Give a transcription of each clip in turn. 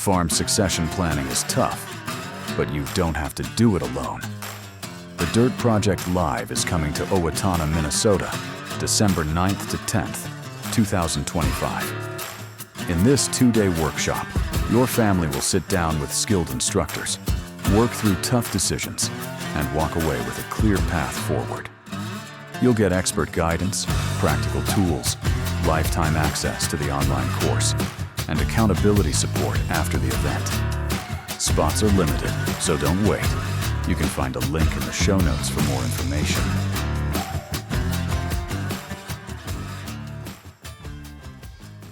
Farm succession planning is tough, but you don't have to do it alone. The Dirt Project Live is coming to Owatonna, Minnesota, December 9th to 10th, 2025. In this 2-day workshop, your family will sit down with skilled instructors, work through tough decisions, and walk away with a clear path forward. You'll get expert guidance, practical tools, lifetime access to the online course, and accountability support after the event. Spots are limited, so don't wait. You can find a link in the show notes for more information.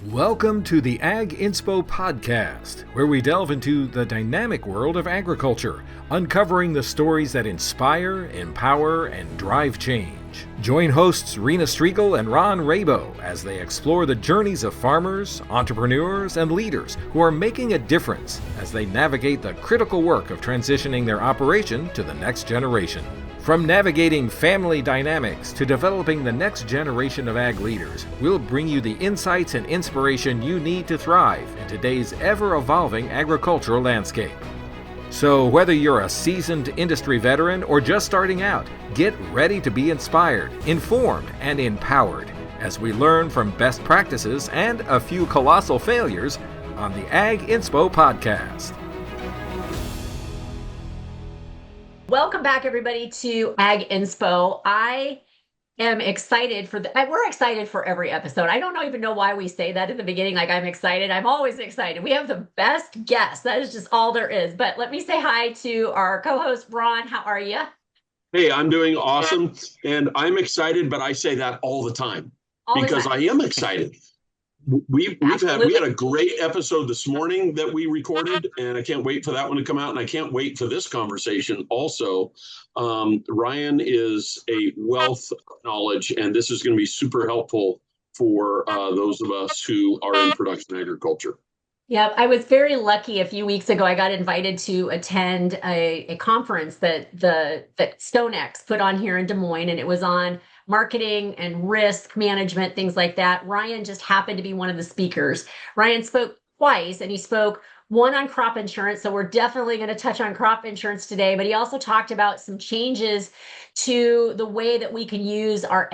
Welcome to the Ag Inspo podcast, where we delve into the dynamic world of agriculture, uncovering the stories that inspire, empower, and drive change. Join hosts Rena Striegel and Rabou as they explore the journeys of farmers, entrepreneurs, and leaders who are making a difference as they navigate the critical work of transitioning their operation to the next generation. From navigating family dynamics to developing the next generation of ag leaders, we'll bring you the insights and inspiration you need to thrive in today's ever-evolving agricultural landscape. So whether you're a seasoned industry veteran or just starting out, get ready to be inspired, informed, and empowered as we learn from best practices and a few colossal failures on the Ag Inspo podcast. Welcome back, everybody, to Ag Inspo. I am excited we're excited for every episode. I don't even know why we say that in the beginning, like I'm excited. I'm always excited. We have the best guests. That is just all there is. But let me say hi to our co-host, Ron. How are you? Hey, I'm doing awesome. And I'm excited, but I say that all the time because I am excited. We had a great episode this morning that we recorded, and I can't wait for that one to come out. And I can't wait for this conversation also. Ryan is a wealth of knowledge, and this is going to be super helpful for those of us who are in production agriculture. Yeah, I was very lucky a few weeks ago. I got invited to attend a conference that StoneX put on here in Des Moines, and it was on marketing and risk management, things like that. Ryan just happened to be one of the speakers. Ryan spoke twice, and he spoke one on crop insurance. So we're definitely going to touch on crop insurance today, but he also talked about some changes to the way that we can use our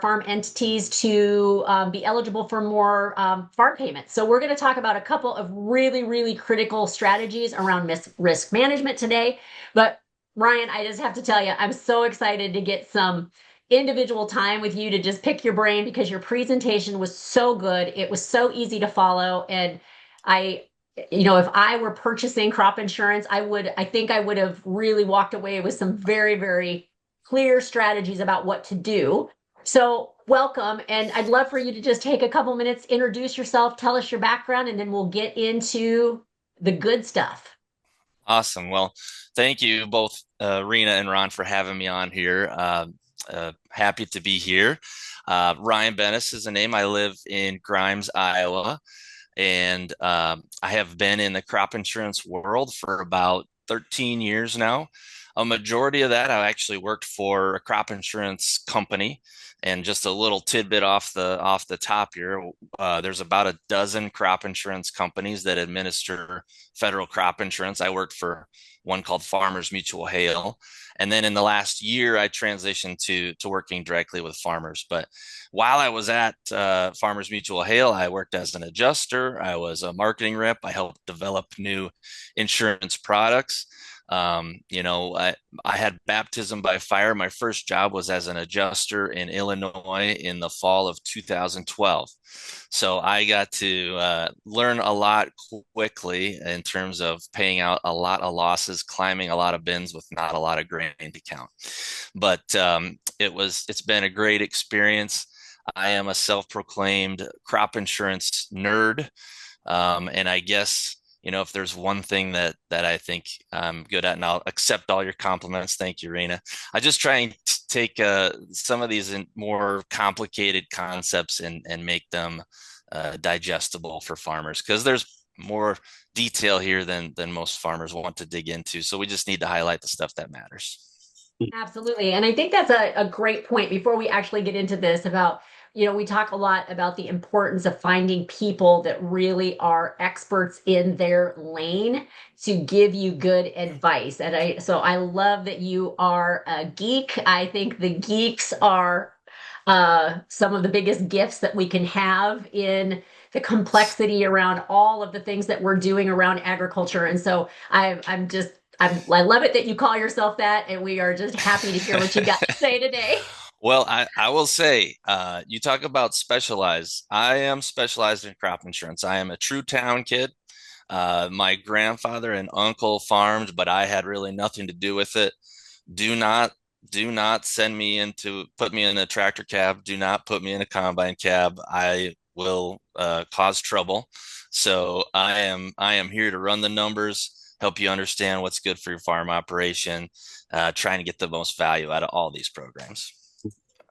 farm entities to be eligible for more farm payments. So we're going to talk about a couple of really, really critical strategies around risk management today. But Ryan, I just have to tell you, I'm so excited to get some individual time with you to just pick your brain because your presentation was so good. It was so easy to follow. And if I were purchasing crop insurance, I think I would have really walked away with some very, very clear strategies about what to do. So welcome. And I'd love for you to just take a couple minutes, introduce yourself, tell us your background, and then we'll get into the good stuff. Awesome. Well, thank you both, Rena and Ron, for having me on here. Happy to be here. Ryan Bennis is the name. I live in Grimes, Iowa, and I have been in the crop insurance world for about 13 years now. A majority of that, I actually worked for a crop insurance company. And just a little tidbit off the top here, there's about a dozen crop insurance companies that administer federal crop insurance. I worked for one called Farmers Mutual Hail. And then in the last year, I transitioned to working directly with farmers. But while I was at Farmers Mutual Hail, I worked as an adjuster. I was a marketing rep. I helped develop new insurance products. I had baptism by fire. My first job was as an adjuster in Illinois in the fall of 2012. So I got to learn a lot quickly in terms of paying out a lot of losses, climbing a lot of bins with not a lot of grain to count. But it's been a great experience. I am a self-proclaimed crop insurance nerd. And I guess, if there's one thing that I think I'm good at, and I'll accept all your compliments. Thank you, Rena. I just try and take some of these more complicated concepts and make them digestible for farmers, because there's more detail here than most farmers want to dig into. So we just need to highlight the stuff that matters. Absolutely. And I think that's a great point before we actually get into this about we talk a lot about the importance of finding people that really are experts in their lane to give you good advice. And so I love that you are a geek. I think the geeks are some of the biggest gifts that we can have in the complexity around all of the things that we're doing around agriculture. And so I love it that you call yourself that, and we are just happy to hear what you got to say today. Well, I will say, you talk about specialized. I am specialized in crop insurance. I am a true town kid. My grandfather and uncle farmed, but I had really nothing to do with it. Do not, do not put me in a tractor cab. Do not put me in a combine cab. I will cause trouble. So I am here to run the numbers, help you understand what's good for your farm operation, trying to get the most value out of all these programs.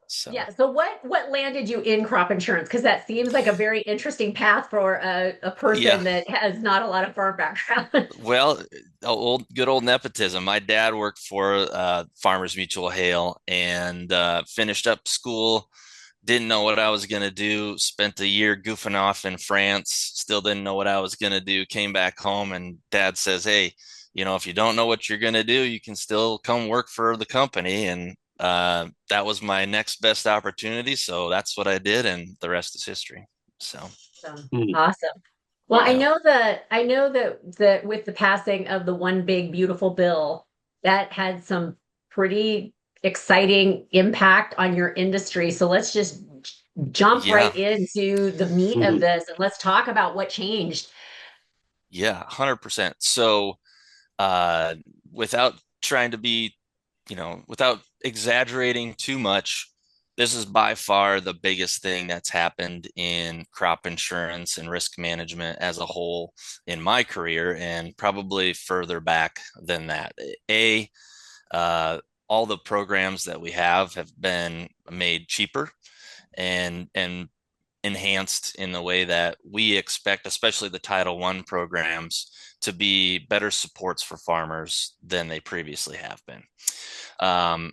So yeah. So what landed you in crop insurance? Because that seems like a very interesting path for a person that has not a lot of farm background. Well, good old nepotism. My dad worked for Farmers Mutual Hail and finished up school. Didn't know what I was going to do. Spent a year goofing off in France. Still didn't know what I was going to do. Came back home and dad says, "Hey, if you don't know what you're going to do, you can still come work for the company." And that was my next best opportunity. So that's what I did. And the rest is history. So awesome. Well, I know that with the passing of the One Big Beautiful Bill, that had some pretty exciting impact on your industry. So let's just jump right into the meat of this, and let's talk about what changed. Yeah, 100%. So without trying to be, without exaggerating too much, this is by far the biggest thing that's happened in crop insurance and risk management as a whole in my career, and probably further back than that. All the programs that we have been made cheaper and enhanced in the way that we expect, especially the Title I programs, to be better supports for farmers than they previously have been.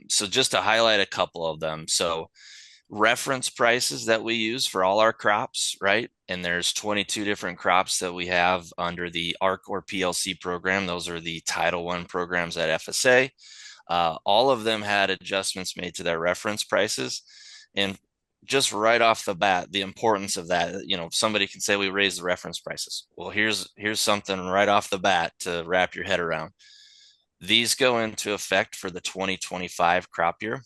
So just to highlight a couple of them. So reference prices that we use for all our crops, right? And there's 22 different crops that we have under the ARC or PLC program. Those are the Title I programs at FSA. All of them had adjustments made to their reference prices. And just right off the bat, the importance of that, somebody can say we raised the reference prices. Well, here's something right off the bat to wrap your head around. These go into effect for the 2025 crop year.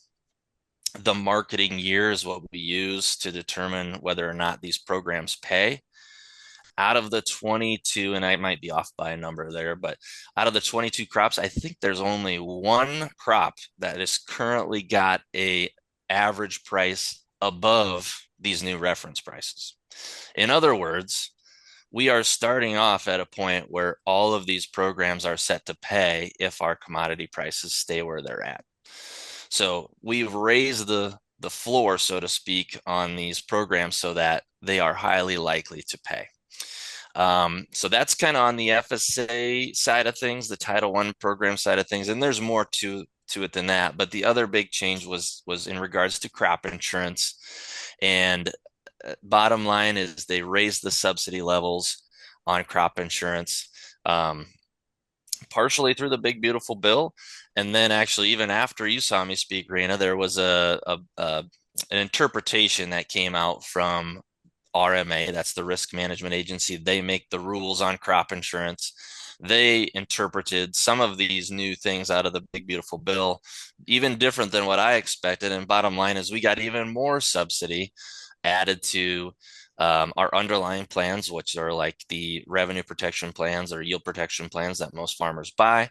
The marketing year is what we use to determine whether or not these programs pay. Out of the 22, and I might be off by a number there, but out of the 22 crops, I think there's only one crop that has currently got a average price above these new reference prices. In other words, we are starting off at a point where all of these programs are set to pay if our commodity prices stay where they're at. So we've raised the floor, so to speak, on these programs so that they are highly likely to pay. So that's kind of on the FSA side of things, the Title I program side of things, and there's more to it than that. But the other big change was in regards to crop insurance. And bottom line is they raised the subsidy levels on crop insurance, partially through the Big Beautiful Bill. And then actually, even after you saw me speak, Rena, there was an interpretation that came out from RMA, that's the Risk Management Agency. They make the rules on crop insurance. They interpreted some of these new things out of the Big Beautiful Bill, even different than what I expected. And bottom line is we got even more subsidy added to our underlying plans, which are like the revenue protection plans or yield protection plans that most farmers buy.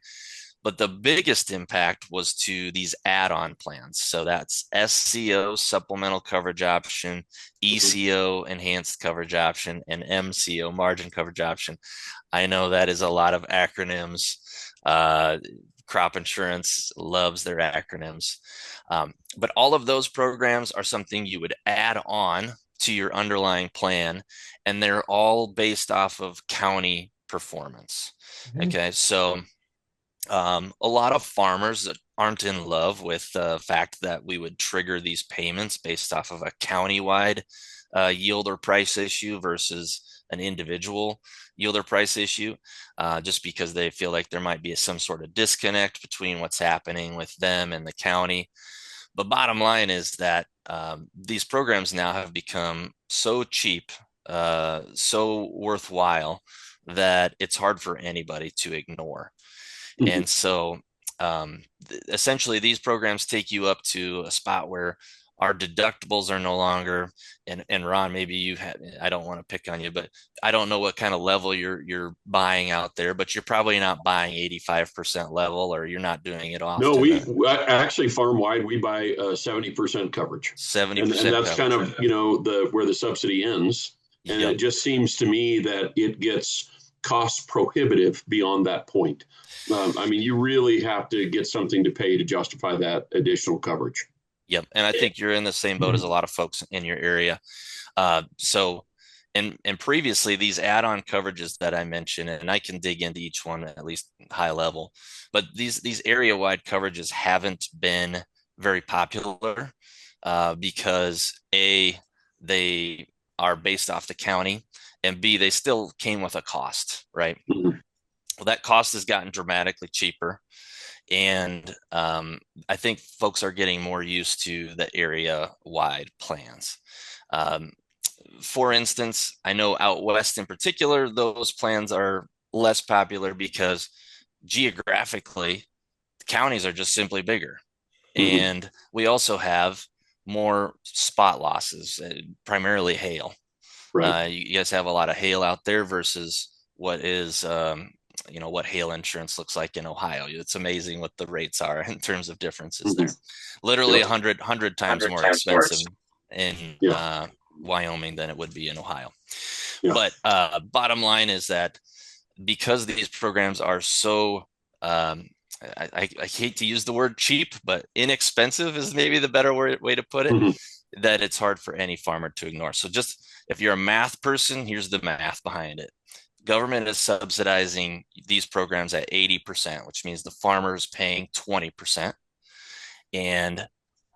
But the biggest impact was to these add-on plans. So that's SCO, supplemental coverage option, ECO, enhanced coverage option, and MCO, margin coverage option. I know that is a lot of acronyms. Crop insurance loves their acronyms. But all of those programs are something you would add on to your underlying plan, and they're all based off of county performance. Okay, so A lot of farmers that aren't in love with the fact that we would trigger these payments based off of a countywide yield or price issue versus an individual yield or price issue, just because they feel like there might be some sort of disconnect between what's happening with them and the county. But bottom line is that these programs now have become so cheap, so worthwhile, that it's hard for anybody to ignore. Mhm. And so essentially these programs take you up to a spot where our deductibles are no longer, and Ron, maybe you had, I don't want to pick on you, but I don't know what kind of level you're buying out there, but you're probably not buying 85% level, or you're not doing it No, often. actually farm wide, we buy 70% coverage. And 70% that's kind coverage. of, where the subsidy ends. And Yep. it just seems to me that it gets cost prohibitive beyond that point. I mean, you really have to get something to pay to justify that additional coverage. Yep. And I think you're in the same boat as a lot of folks in your area. And previously these add-on coverages that I mentioned, and I can dig into each one at least high level, but these area-wide coverages haven't been very popular because A, they are based off the county, and B, they still came with a cost, right? Mhm. Well, that cost has gotten dramatically cheaper. And I think folks are getting more used to the area wide plans. Um, for instance, I know out west in particular, those plans are less popular because geographically, the counties are just simply bigger. Mhm. And we also have more spot losses, primarily hail. Right. You guys have a lot of hail out there versus what is what hail insurance looks like in Ohio. It's amazing what the rates are in terms of differences Mhm. there. Literally Yep. 100 times 100 more times more. expensive in Yeah. Wyoming than it would be in Ohio. Yeah. But bottom line is that because these programs are so I hate to use the word cheap, but inexpensive is maybe the better way to put it, Mhm. that it's hard for any farmer to ignore. So just if you're a math person, here's the math behind it. Government is subsidizing these programs at 80%, which means the farmer is paying 20%. And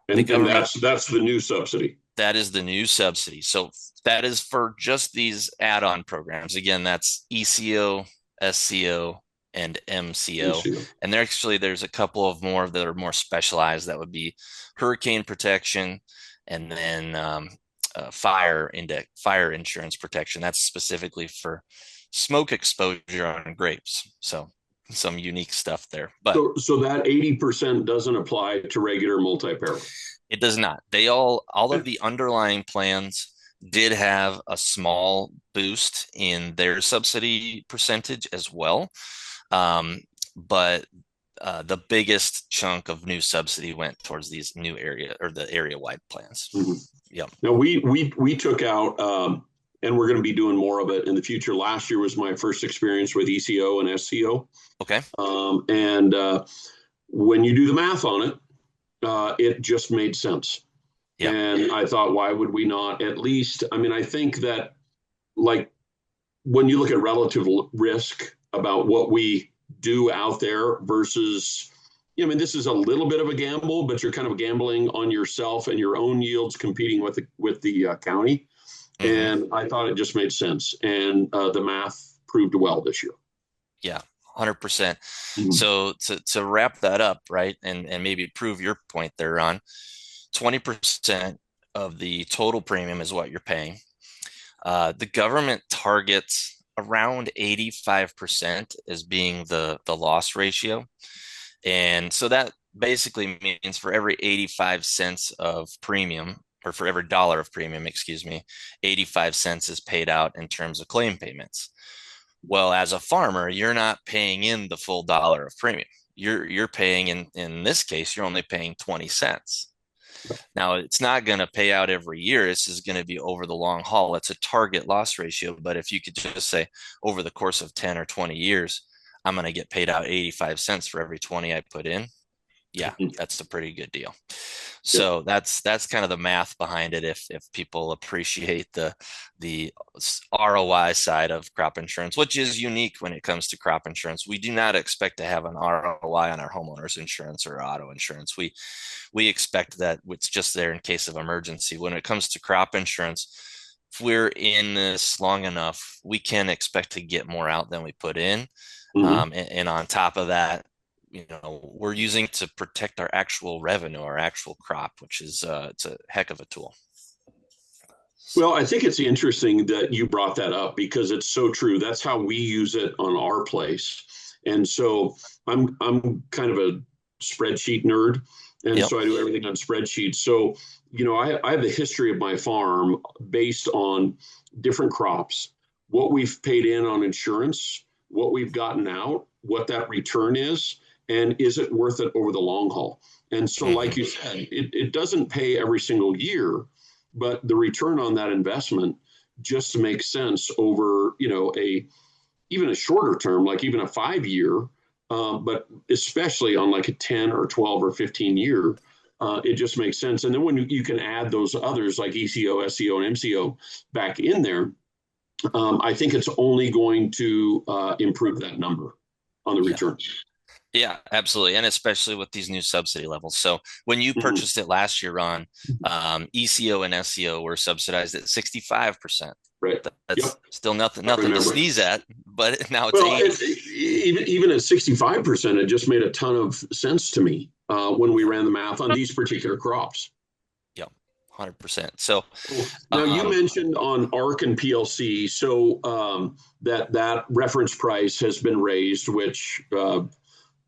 the And government, that's the new subsidy. that is the new subsidy. So that is for just these add-on programs. Again, that's ECO, SCO, and MCO. And there's a couple of more that are more specialized. That would be hurricane protection, and then fire insurance protection. That's specifically for smoke exposure on grapes. So some unique stuff there, but So that 80% doesn't apply to regular multi-peril. it does not. All of the underlying plans did have a small boost in their subsidy percentage as well. But the biggest chunk of new subsidy went towards these new area or the area wide plans. Mm-hmm. Yeah. Now we took out, and we're going to be doing more of it in the future. Last year was my first experience with ECO and SCO. Okay. And when you do the math on it, it just made sense. Yeah. And I thought, why would we not at least? I mean, I think that, like, when you look at relative risk about what we do out there versus, I mean, this is a little bit of a gamble, but you're kind of gambling on yourself and your own yields competing with the county. Mm-hmm. And I thought it just made sense. And the math proved well this year. Yeah. 100%. Mm-hmm. So to wrap that up, right, and maybe prove your point there, Ron, 20% of the total premium is what you're paying. The government targets around 85% as being the loss ratio. And so that basically means for every 85 cents of premium, or for every dollar of premium, 85 cents is paid out in terms of claim payments. Well, as a farmer, you're not paying in the full dollar of premium. You're paying in this case, you're only paying 20 cents. Now, it's not going to pay out every year. This is going to be over the long haul. It's a target loss ratio. But if you could just say over the course of 10 or 20 years, I'm going to get paid out 85 cents for every 20 I put in. yeah, that's a pretty good deal. So that's kind of the math behind it. If people appreciate the ROI side of crop insurance, which is unique when it comes to crop insurance, we do not expect to have an ROI on our homeowners insurance or auto insurance. We expect that it's just there in case of emergency. When it comes to crop insurance, if we're in this long enough, we can expect to get more out than we put in. And on top of that, we're using to protect our actual revenue, our actual crop, which is it's a heck of a tool. Well, I think it's interesting that you brought that up because it's so true. That's how we use it on our place. And so I'm kind of a spreadsheet nerd. And so I do everything on spreadsheets. So, I have the history of my farm based on different crops, what we've paid in on insurance, what we've gotten out, what that return is, and is it worth it over the long haul? And so, like you said, it doesn't pay every single year, but the return on that investment just makes sense over, even a shorter term, like even a 5 year, but especially on like a 10 or 12 or 15 year, it just makes sense. And then when you can add those others like ECO, SEO, and MCO back in there, I think it's only going to improve that number on the return. Yeah, absolutely. And especially with these new subsidy levels. So when you purchased it last year, Ron, ECO and SEO were subsidized at 65%. Right. That's still nothing to sneeze at, but now it's 80. Even at 65%, it just made a ton of sense to me when we ran the math on these particular crops. 100%. So now you mentioned on ARC and PLC, so that reference price has been raised, which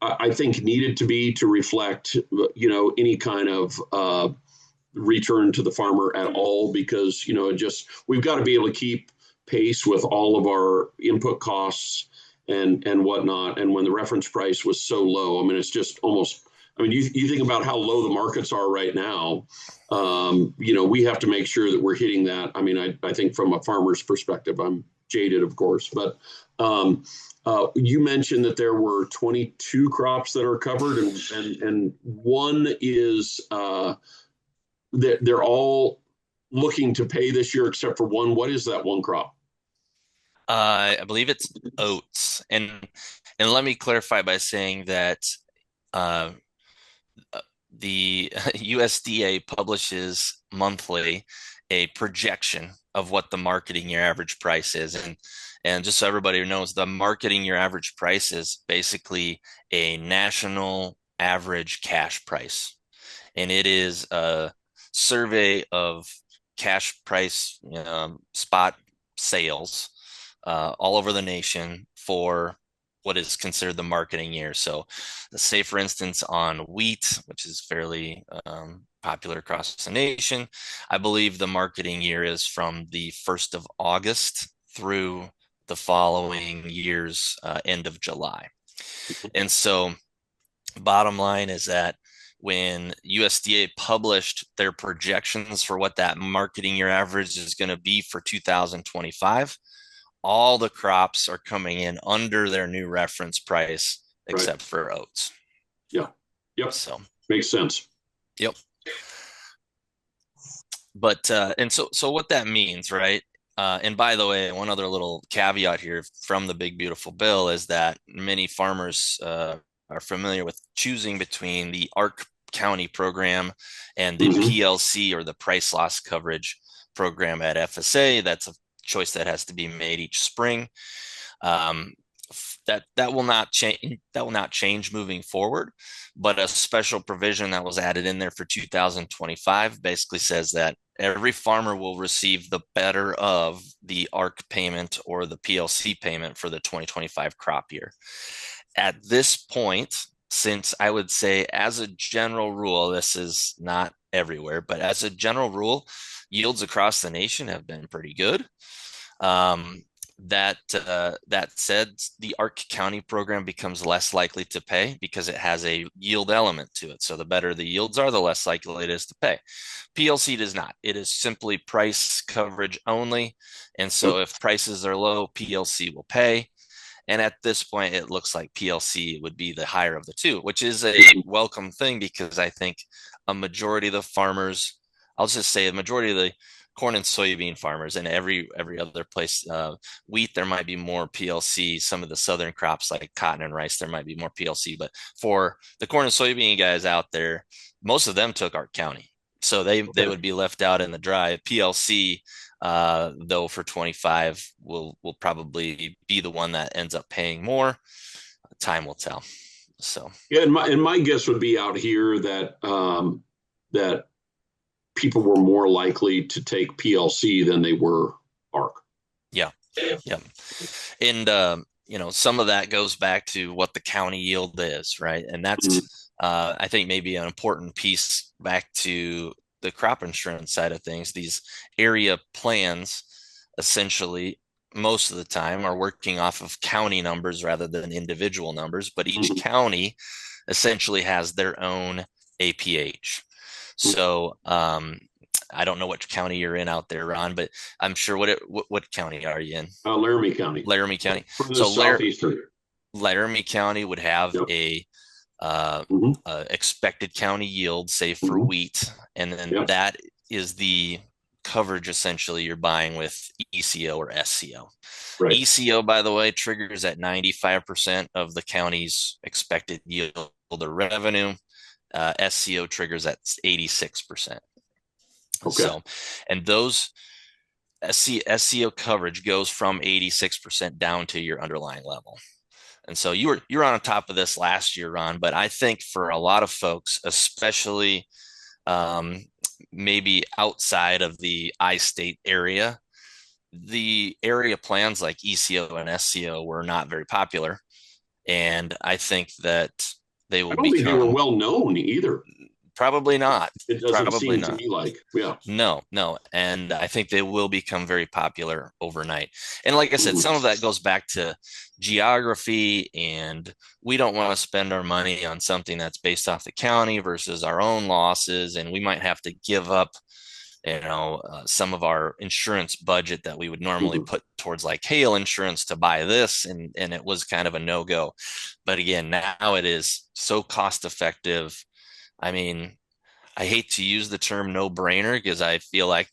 I think needed to be to reflect, any kind of return to the farmer at all, because, we've got to be able to keep pace with all of our input costs and whatnot. And when the reference price was so low, I mean, it's just almost, you think about how low the markets are right now. We have to make sure that we're hitting that. I think from a farmer's perspective, I'm jaded, of course, but you mentioned that there were 22 crops that are covered, and one is they're all looking to pay this year except for one. What is that one crop? I believe it's oats, and let me clarify by saying that the USDA publishes monthly a projection of what the marketing year average price is. And just so everybody knows, the marketing year average price is basically a national average cash price. And it is a survey of cash price spot sales all over the nation for what is considered the marketing year. So say, for instance, on wheat, which is fairly popular across the nation, I believe the marketing year is from the 1st of August through the following year's end of July. And so bottom line is that when USDA published their projections for what that marketing year average is going to be for 2025, all the crops are coming in under their new reference price, except for oats. Yeah. Yep. So makes sense. Yep. But and so what that means, right? And by the way, one other little caveat here from the Big Beautiful Bill is that many farmers are familiar with choosing between the ARC County program and the PLC, or the price loss coverage program at FSA. That's a choice that has to be made each spring. That will not change. That will not change moving forward. But a special provision that was added in there for 2025 basically says that every farmer will receive the better of the ARC payment or the PLC payment for the 2025 crop year. At this point, since I would say as a general rule, this is not everywhere, but as a general rule, yields across the nation have been pretty good. That said, the ARC County program becomes less likely to pay because it has a yield element to it. So the better the yields are, the less likely it is to pay. PLC does not. It is simply price coverage only. And so if prices are low, PLC will pay. And at this point, it looks like PLC would be the higher of the two, which is a welcome thing, because I think a majority of the farmers, I'll just say a majority of the corn and soybean farmers, and every other place, wheat, there might be more PLC. Some of the southern crops like cotton and rice, there might be more PLC. But for the corn and soybean guys out there, most of them took Art County. So they would be left out in the dry. PLC, though, for 25 will probably be the one that ends up paying more. Time will tell. So yeah, and my guess would be out here that that people were more likely to take PLC than they were ARC. Yeah. And some of that goes back to what the county yield is, right? And that's I think maybe an important piece back to the crop insurance side of things. These area plans, essentially, most of the time are working off of county numbers rather than individual numbers, but each county essentially has their own APH. So I don't know which county you're in out there, Ron, but I'm sure what county are you in? Laramie County. Laramie County. So Laramie County would have a expected county yield, say for wheat, and then that is the coverage essentially you're buying with ECO or SCO. Right. ECO, by the way, triggers at 95% of the county's expected yield or revenue. SCO triggers at 86%. Okay. So, and those SCO coverage goes from 86% down to your underlying level. And so you were on top of this last year, Ron, but I think for a lot of folks, especially maybe outside of the I-state area, the area plans like ECO and SCO were not very popular. And I think that they will become... I don't think they were well known either. Probably not. It doesn't seem to me like, No. And I think they will become very popular overnight. And like I said, some of that goes back to geography, and we don't want to spend our money on something that's based off the county versus our own losses. And we might have to give up, some of our insurance budget that we would normally put towards like hail insurance to buy this. And it was kind of a no-go. But again, now it is so cost effective. I mean, I hate to use the term no brainer, because I feel like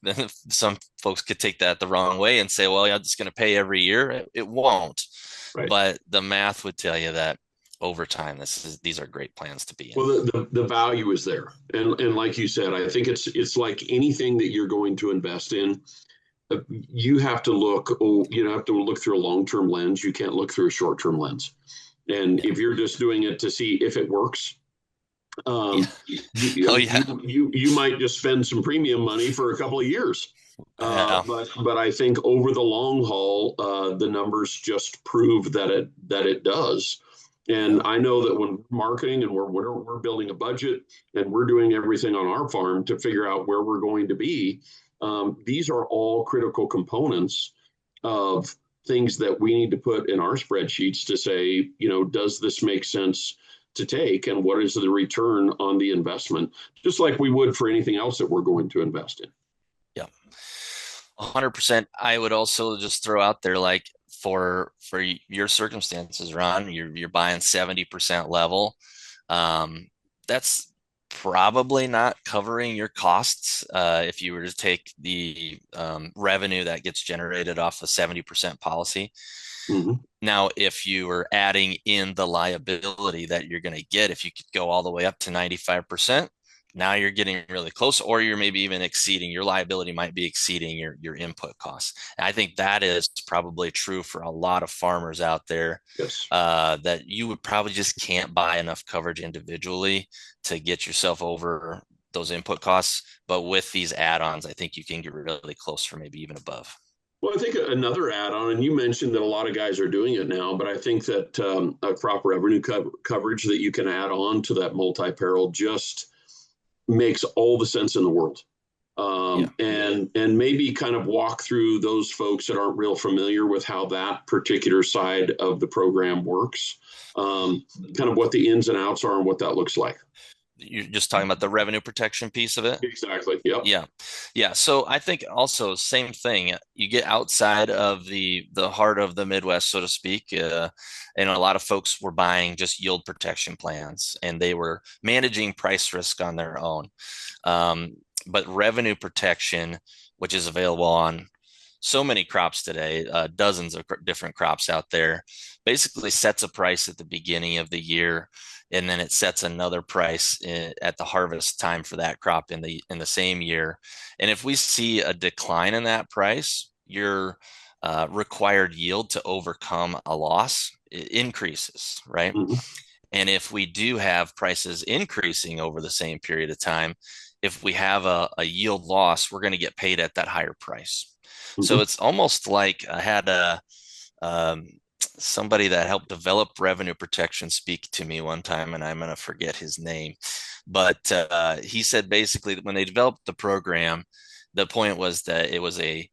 some folks could take that the wrong way and say, well, yeah, it's going to pay every year. It won't. Right. But the math would tell you that over time, these are great plans to be in. Well, the value is there. And like you said, I think it's like anything that you're going to invest in. You have to look through a long-term lens. You can't look through a short-term lens. And if you're just doing it to see if it works, you might just spend some premium money for a couple of years. But I think over the long haul, the numbers just prove that it does. And I know that when marketing and we're building a budget and we're doing everything on our farm to figure out where we're going to be, these are all critical components of things that we need to put in our spreadsheets to say, does this make sense to take, and what is the return on the investment, just like we would for anything else that we're going to invest in. Yeah, 100%. I would also just throw out there, like for your circumstances, Ron, you're buying 70% level. That's probably not covering your costs if you were to take the revenue that gets generated off a 70% policy. Now, if you were adding in the liability that you're going to get, if you could go all the way up to 95%, now you're getting really close, or you're maybe even exceeding your liability, might be exceeding your input costs. And I think that is probably true for a lot of farmers out there. Yes. That you would probably just can't buy enough coverage individually to get yourself over those input costs. But with these add-ons, I think you can get really close, or maybe even above. Well, I think another add-on, and you mentioned that a lot of guys are doing it now, but I think that a crop revenue coverage that you can add on to that multi-peril just makes all the sense in the world. And maybe kind of walk through those folks that aren't real familiar with how that particular side of the program works, kind of what the ins and outs are and what that looks like. you're just talking about the revenue protection piece of it? Exactly. Yep. Yeah. So I think also same thing. You get outside of the heart of the Midwest, so to speak, and a lot of folks were buying just yield protection plans, and they were managing price risk on their own. But revenue protection, which is available on so many crops today, dozens of different crops out there, basically sets a price at the beginning of the year, and then it sets another price at the harvest time for that crop in the same year. And if we see a decline in that price, your required yield to overcome a loss increases, right? Mm-hmm. And if we do have prices increasing over the same period of time, if we have a yield loss, we're going to get paid at that higher price. Mm-hmm. So it's almost like I had somebody that helped develop revenue protection speak to me one time, and I'm going to forget his name. But he said basically that when they developed the program, the point was that it was a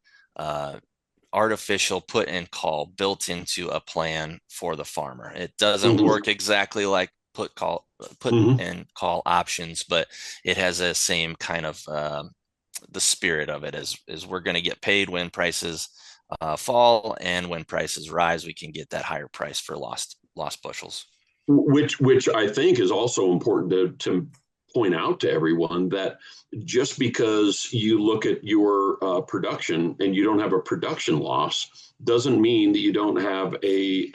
artificial put and call built into a plan for the farmer. It doesn't work exactly like put and call options, but it has the same kind of the spirit of it is we're going to get paid when prices fall, and when prices rise, we can get that higher price for lost bushels. Which I think is also important to point out to everyone, that just because you look at your production and you don't have a production loss doesn't mean that you don't have a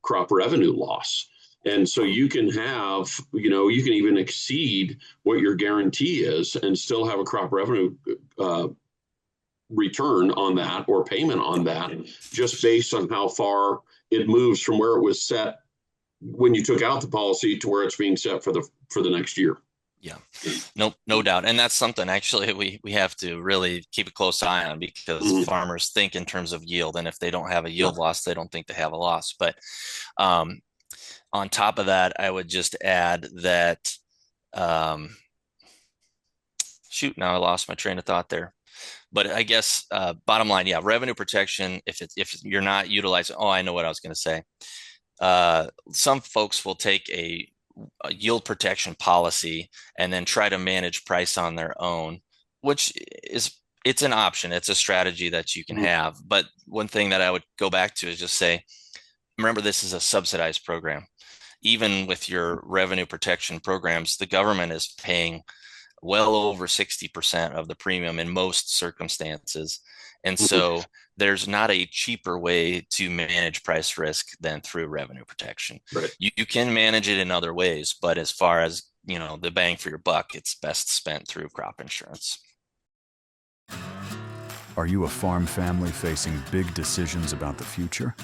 crop revenue loss. And so you can have, you can even exceed what your guarantee is and still have a crop revenue return on that or payment on that, just based on how far it moves from where it was set when you took out the policy to where it's being set for the next year. Yeah, no doubt. And that's something actually we have to really keep a close eye on, because farmers think in terms of yield. And if they don't have a yield loss, they don't think they have a loss. But on top of that, I would just add that, shoot, now I lost my train of thought there. But I guess bottom line, yeah, revenue protection, if you're not utilizing, I know what I was going to say. Some folks will take a yield protection policy and then try to manage price on their own, which it's an option. It's a strategy that you can have. But one thing that I would go back to is just say, remember, this is a subsidized program. Even with your revenue protection programs, the government is paying well over 60% of the premium in most circumstances. And so there's not a cheaper way to manage price risk than through revenue protection. Right. You can manage it in other ways, but as far as, the bang for your buck, it's best spent through crop insurance. Are you a farm family facing big decisions about the future?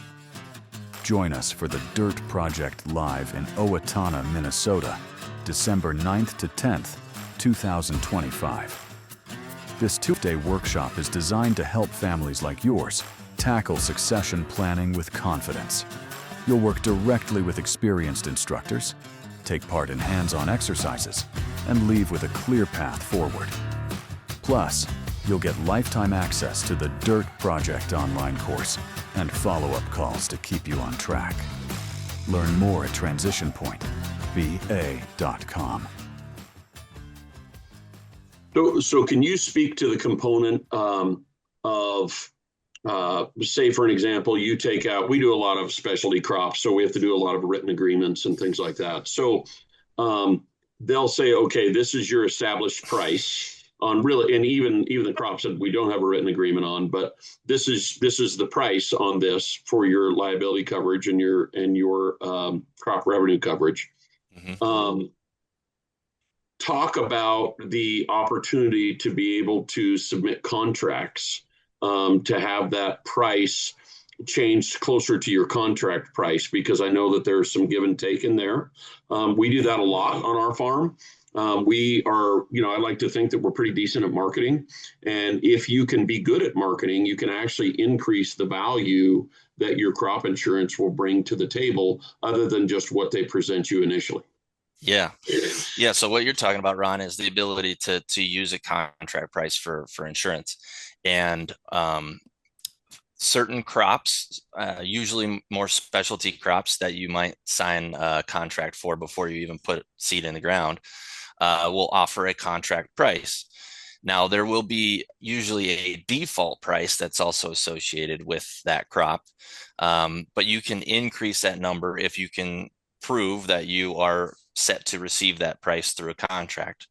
Join us for the Dirt Project live in Owatonna, Minnesota, December 9th to 10th, 2025. This two-day workshop is designed to help families like yours tackle succession planning with confidence. You'll work directly with experienced instructors, take part in hands-on exercises, and leave with a clear path forward. Plus, you'll get lifetime access to the Dirt Project online course and follow-up calls to keep you on track. Learn more at transitionpointba.com. So can you speak to the component of, say, for an example, we do a lot of specialty crops, so we have to do a lot of written agreements and things like that. So they'll say, okay, this is your established price on really, and even the crops that we don't have a written agreement on, but this is the price on this for your liability coverage and your crop revenue coverage. Talk about the opportunity to be able to submit contracts to have that price changed closer to your contract price, because I know that there's some give and take in there. We do that a lot on our farm. We are, I like to think that we're pretty decent at marketing. And if you can be good at marketing, you can actually increase the value that your crop insurance will bring to the table, other than just what they present you initially. Yeah. So what you're talking about, Ron, is the ability to use a contract price for insurance. And certain crops, usually more specialty crops that you might sign a contract for before you even put seed in the ground, will offer a contract price. Now, there will be usually a default price that's also associated with that crop, but you can increase that number if you can prove that you are set to receive that price through a contract.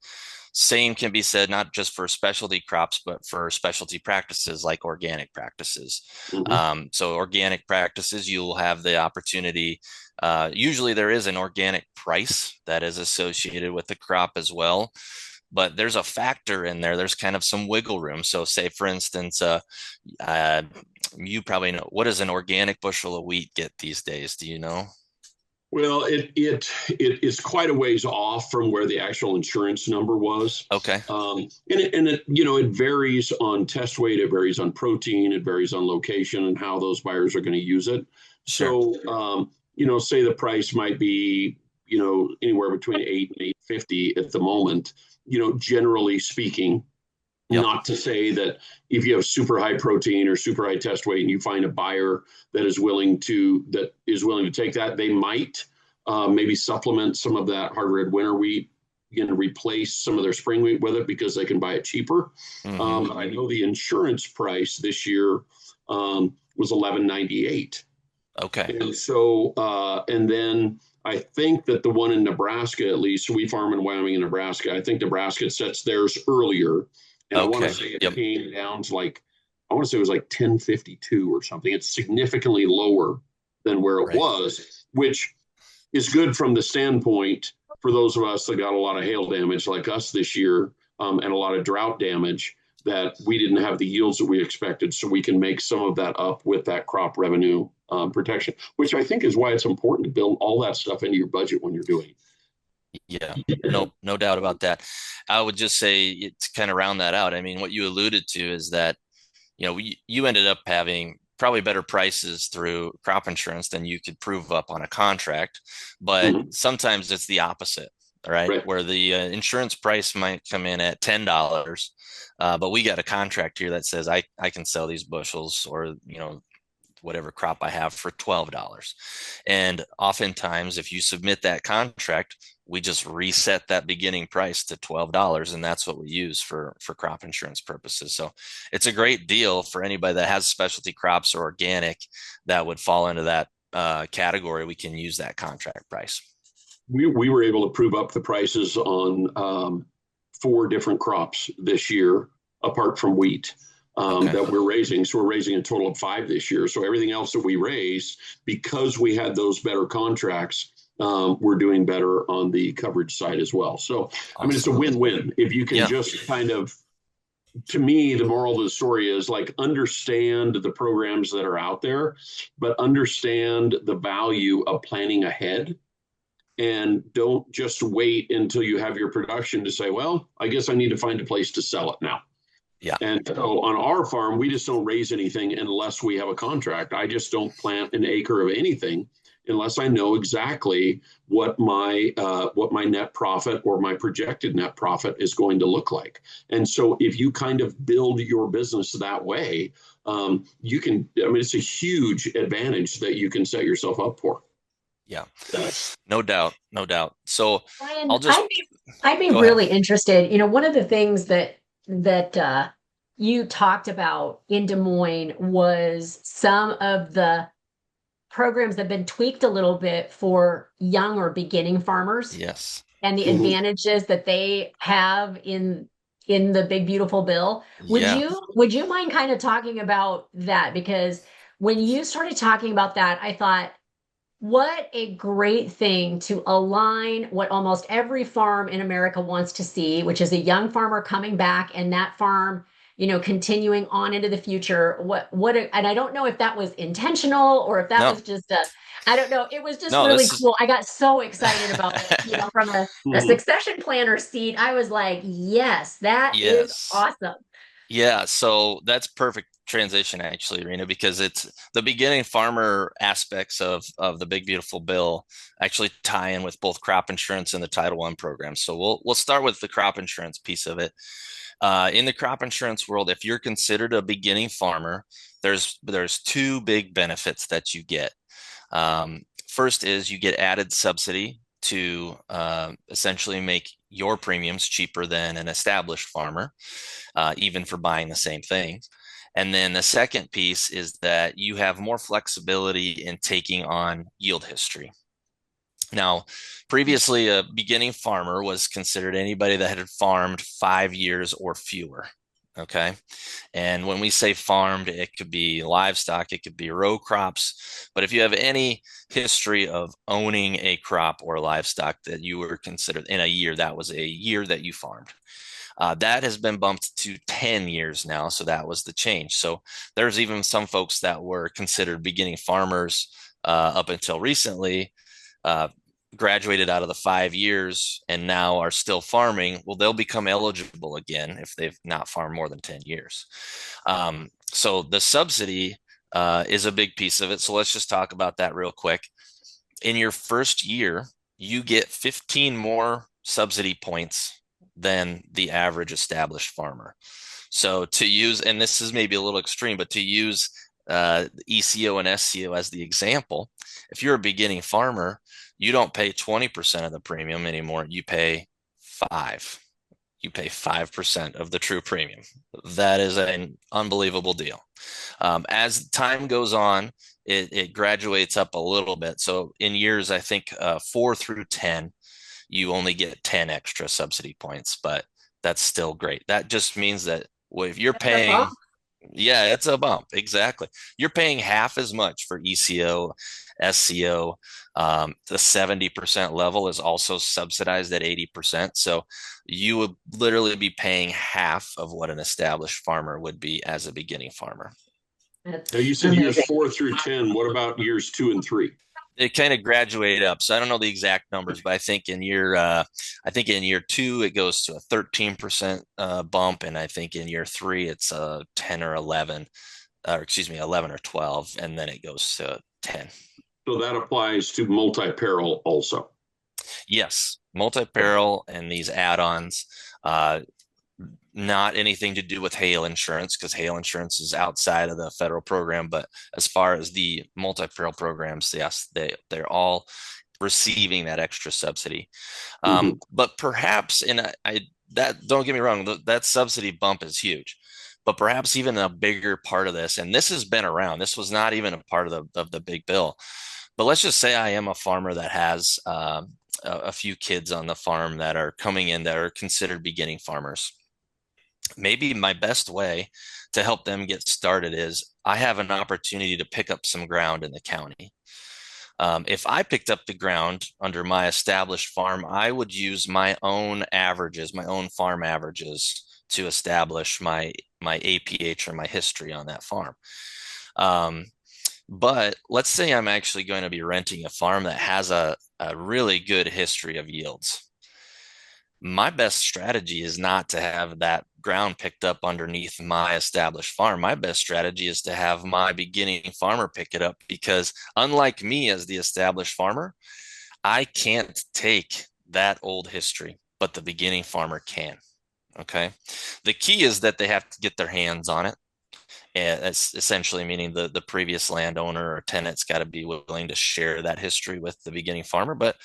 Same can be said not just for specialty crops, but for specialty practices like organic practices. So organic practices, you'll have the opportunity. Usually there is an organic price that is associated with the crop as well, but there's a factor in there. There's kind of some wiggle room. So say, for instance, you probably know, what does an organic bushel of wheat get these days? Do you know? Well, it is quite a ways off from where the actual insurance number was. Okay. And it varies on test weight, it varies on protein, it varies on location and how those buyers are going to use it. Sure. So, say the price might be, anywhere between $8 and $8.50 at the moment. Generally speaking. Yep. Not to say that if you have super high protein or super high test weight and you find a buyer that is willing to take that, they might maybe supplement some of that hard red winter wheat, replace some of their spring wheat with it because they can buy it cheaper. I know the insurance price this year was $11.98. Okay. And so, and then I think that the one in Nebraska, at least, we farm in Wyoming and Nebraska. I think Nebraska sets theirs earlier. And I want to say it came down to I want to say it was like 1052 or something. It's significantly lower than where it was, which is good from the standpoint for those of us that got a lot of hail damage like us this year, and a lot of drought damage, that we didn't have the yields that we expected. So we can make some of that up with that crop revenue protection, which I think is why it's important to build all that stuff into your budget when you're doing it. Yeah, no doubt about that. I would just say, to kind of round that out, I mean, what you alluded to is that, you ended up having probably better prices through crop insurance than you could prove up on a contract, but sometimes it's the opposite, right? Where the insurance price might come in at $10, but we got a contract here that says I can sell these bushels or, whatever crop I have for $12. And oftentimes, if you submit that contract, we just reset that beginning price to $12, and that's what we use for crop insurance purposes. So it's a great deal for anybody that has specialty crops or organic that would fall into that category. We can use that contract price. We were able to prove up the prices on 4 different crops this year, apart from wheat. That we're raising. So we're raising a total of 5 this year. So everything else that we raised, because we had those better contracts, we're doing better on the coverage side as well. So, I mean, it's a win-win. If you can just kind of, to me, the moral of the story is understand the programs that are out there, but understand the value of planning ahead. And don't just wait until you have your production to say, well, I guess I need to find a place to sell it now. Yeah. And so on our farm, we just don't raise anything unless we have a contract. I just don't plant an acre of anything unless I know exactly what my net profit or my projected net profit is going to look like. And so if you kind of build your business that way, you can, it's a huge advantage that you can set yourself up for. Yeah, no doubt. So Brian, I'd be really interested. One of the things that you talked about in Des Moines was some of the programs that have been tweaked a little bit for young or beginning farmers. Yes. And the advantages that they have in the big beautiful bill. Would you mind kind of talking about that? Because when you started talking about that, I thought, what a great thing to align what almost every farm in America wants to see, which is a young farmer coming back and that farm, continuing on into the future. And I don't know if that was intentional or if that was just I don't know. It was just really cool. I got so excited about it, from a succession planner seat. I was like, yes, that is awesome. Yeah. So that's perfect transition, actually, Rena, because it's the beginning farmer aspects of the big beautiful bill actually tie in with both crop insurance and the Title I program. So we'll start with the crop insurance piece of it. In the crop insurance world, if you're considered a beginning farmer, there's 2 big benefits that you get. First is you get added subsidy to essentially make your premiums cheaper than an established farmer, even for buying the same thing. And then the second piece is that you have more flexibility in taking on yield history. Now, previously, a beginning farmer was considered anybody that had farmed 5 years or fewer. Okay. And when we say farmed, it could be livestock, it could be row crops. But if you have any history of owning a crop or livestock that you were considered in a year, that was a year that you farmed. That has been bumped to 10 years now. So that was the change. So there's even some folks that were considered beginning farmers up until recently, graduated out of the 5 years and now are still farming. Well, they'll become eligible again if they've not farmed more than 10 years. So the subsidy is a big piece of it. So let's just talk about that real quick. In your first year, you get 15 more subsidy points than the average established farmer. So to use, and this is maybe a little extreme, but to use ECO and SCO as the example, if you're a beginning farmer, you don't pay 20% of the premium anymore. You pay 5. You pay 5% of the true premium. That is an unbelievable deal. As time goes on, it graduates up a little bit. So in years, I think 4 through 10, you only get 10 extra subsidy points, but that's still great. That just means that if you're paying, yeah, it's a bump. Exactly. You're paying half as much for ECO, SCO. The 70% level is also subsidized at 80%. So you would literally be paying half of what an established farmer would be as a beginning farmer. Now you said years 4 through 10. What about years 2 and 3? It kind of graduated up. So I don't know the exact numbers, but I think in year 2, it goes to a 13% bump. And I think in year 3, it's a 10 or 11, 11 or 12. And then it goes to 10. So that applies to multi-peril also. Yes. Multi-peril and these add-ons, not anything to do with hail insurance, because hail insurance is outside of the federal program. But as far as the multi-peril programs, yes, they're all receiving that extra subsidy. But perhaps, that don't get me wrong, that subsidy bump is huge. But perhaps even a bigger part of this, and this has been around, this was not even a part of the big bill. But let's just say I am a farmer that has a few kids on the farm that are coming in that are considered beginning farmers. Maybe my best way to help them get started is I have an opportunity to pick up some ground in the county. If I picked up the ground under my established farm, I would use my own averages, my own farm averages, to establish my APH or my history on that farm. But let's say I'm actually going to be renting a farm that has a really good history of yields. My best strategy is not to have that ground picked up underneath my established farm. My best strategy is to have my beginning farmer pick it up, because unlike me as the established farmer, I can't take that old history, but the beginning farmer can. Okay. The key is that they have to get their hands on it. And that's essentially meaning the previous landowner or tenant's got to be willing to share that history with the beginning farmer. But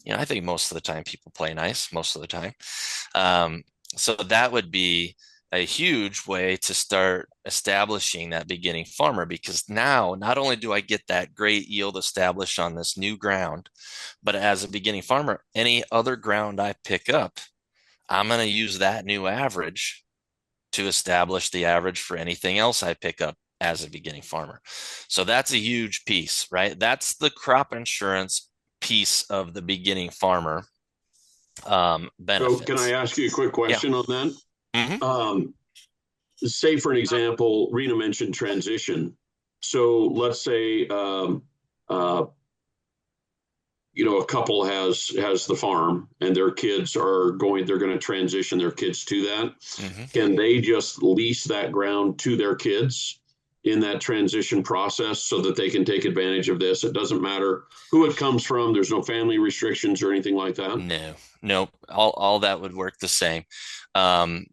I think most of the time people play nice most of the time. So that would be a huge way to start establishing that beginning farmer, because now not only do I get that great yield established on this new ground, but as a beginning farmer, any other ground I pick up, I'm going to use that new average to establish the average for anything else I pick up as a beginning farmer. So that's a huge piece, right? That's the crop insurance piece of the beginning farmer benefits. So can I ask you a quick question on that? Mm-hmm. Say, for an example, Rena mentioned transition. So let's say, a couple has the farm and their kids they're going to transition their kids to that. Mm-hmm. Can they just lease that ground to their kids in that transition process so that they can take advantage of this? It doesn't matter who it comes from. There's no family restrictions or anything like that. No, all that would work the same. In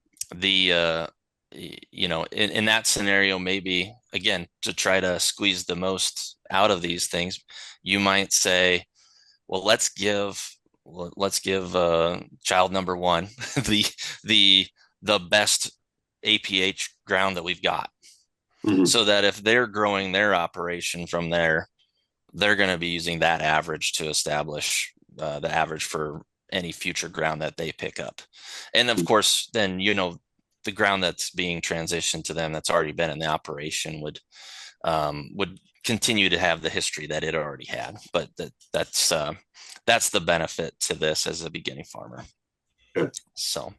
that scenario, maybe again, to try to squeeze the most out of these things, you might say, well, let's give let's give child number one the best APH ground that we've got, so that if they're growing their operation from there, they're going to be using that average to establish the average for any future ground that they pick up. And of course, then, the ground that's being transitioned to them that's already been in the operation would continue to have the history that it already had. But that's the benefit to this as a beginning farmer. So